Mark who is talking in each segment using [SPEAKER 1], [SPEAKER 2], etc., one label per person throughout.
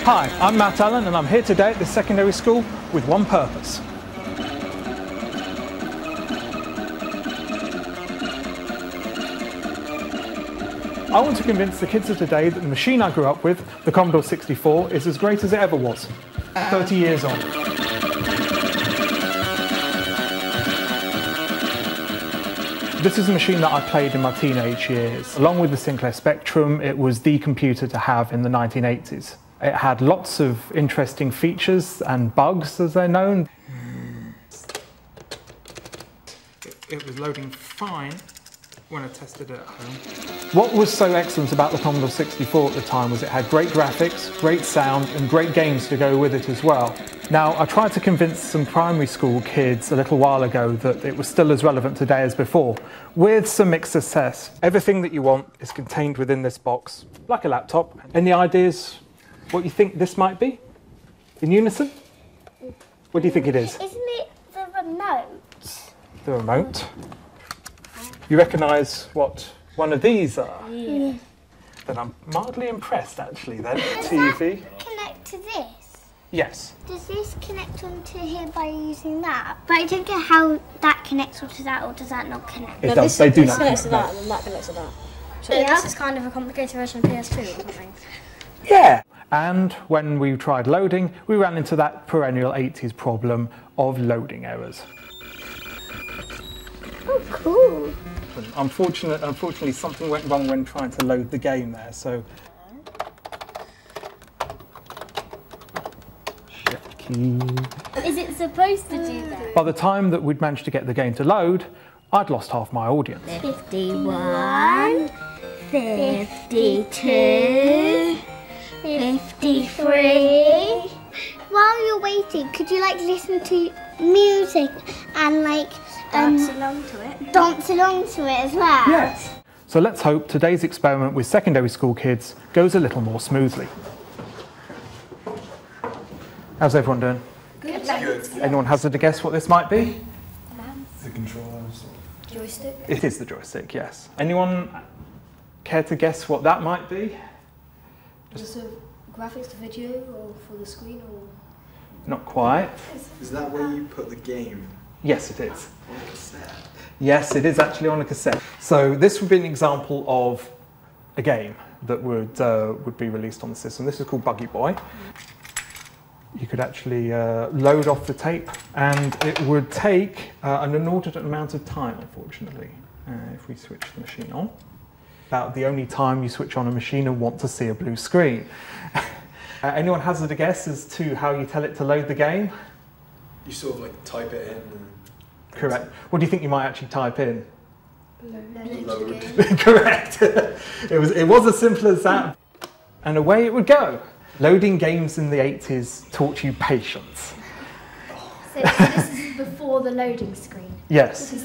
[SPEAKER 1] Hi, I'm Matt Allen and I'm here today at this secondary school with one purpose. I want to convince the kids of today that the machine I grew up with, the Commodore 64, is as great as it ever was, 30 years on. This is a machine that I played in my teenage years. Along with the Sinclair Spectrum, it was the computer to have in the 1980s. It had lots of interesting features and bugs, as they're known. It was loading fine when I tested it at home. What was so excellent about the Commodore 64 at the time was it had great graphics, great sound and great games to go with it as well. Now, I tried to convince some primary school kids a little while ago that it was still as relevant today as before, with some mixed success. Everything that you want is contained within this box, like a laptop. Any ideas what you think this might be? In unison? What do you think it is?
[SPEAKER 2] Isn't it the remote?
[SPEAKER 1] The remote? You recognise what one of these are?
[SPEAKER 2] Yeah.
[SPEAKER 1] Then I'm mildly impressed actually then.
[SPEAKER 2] Does
[SPEAKER 1] TV.
[SPEAKER 2] that connect to this?
[SPEAKER 1] Yes.
[SPEAKER 2] Does this connect onto here by using that? But I don't get how that connects onto that, or does that not connect?
[SPEAKER 1] It does, they do not
[SPEAKER 3] connects
[SPEAKER 1] connect.
[SPEAKER 3] to that and that connects to that. So
[SPEAKER 2] Yeah.
[SPEAKER 3] this is kind of a complicated version of PS2 or something.
[SPEAKER 1] Yeah. And when we tried loading, we ran into that perennial 80s problem of loading errors.
[SPEAKER 2] Oh, cool.
[SPEAKER 1] Unfortunately, something went wrong when trying to load the game there, so... Shift key...
[SPEAKER 2] Is it supposed to do that?
[SPEAKER 1] By the time that we'd managed to get the game to load, I'd lost half my audience.
[SPEAKER 2] 51, 52, 53. While you're waiting, could you listen to music and
[SPEAKER 3] Dance along to it.
[SPEAKER 2] dance along to it as well?
[SPEAKER 1] Yes. So let's hope today's experiment with secondary school kids goes a little more smoothly. How's everyone doing?
[SPEAKER 3] Good.
[SPEAKER 1] Anyone hazard a guess what this might be?
[SPEAKER 4] The controllers.
[SPEAKER 3] Joystick.
[SPEAKER 1] It is the joystick, yes. Anyone care to guess what that might be?
[SPEAKER 3] Just a graphics to video or for the screen or...
[SPEAKER 1] Not quite.
[SPEAKER 4] Is that where you put the game?
[SPEAKER 1] Yes, it is.
[SPEAKER 4] On a cassette?
[SPEAKER 1] Yes, it is actually on a cassette. So this would be an example of a game that would be released on the system. This is called Buggy Boy. You could actually load off the tape, and it would take an inordinate amount of time, unfortunately, if we switch the machine on. About the only time you switch on a machine and want to see a blue screen. Anyone hazard a guess as to how you tell it to load the game?
[SPEAKER 4] You sort of type it in and...
[SPEAKER 1] Correct. What do you think you might actually type in?
[SPEAKER 4] Load.
[SPEAKER 1] Correct. It was as simple as that. And away it would go. Loading games in the 80s taught you patience.
[SPEAKER 5] So this is before the loading screen.
[SPEAKER 1] Yes.
[SPEAKER 5] It's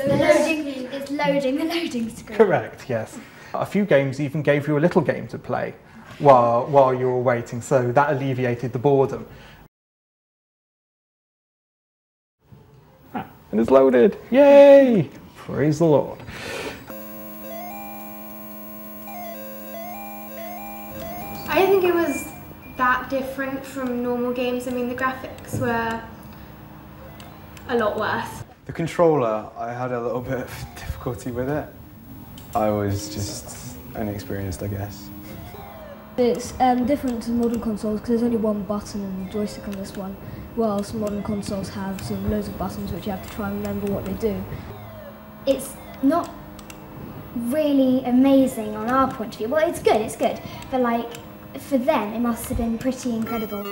[SPEAKER 5] loading the loading screen.
[SPEAKER 1] Correct, yes. A few games even gave you a little game to play while you were waiting, so that alleviated the boredom. And it's loaded. Yay! Praise the Lord.
[SPEAKER 6] I don't think it was that different from normal games. I mean, the graphics were a lot worse.
[SPEAKER 7] The controller, I had a little bit of difficulty with it. I was just inexperienced, I guess.
[SPEAKER 3] It's different to modern consoles because there's only one button and joystick on this one, whilst modern consoles have loads of buttons which you have to try and remember what they do.
[SPEAKER 5] It's not really amazing on our point of view. Well, it's good, but for them it must have been pretty incredible.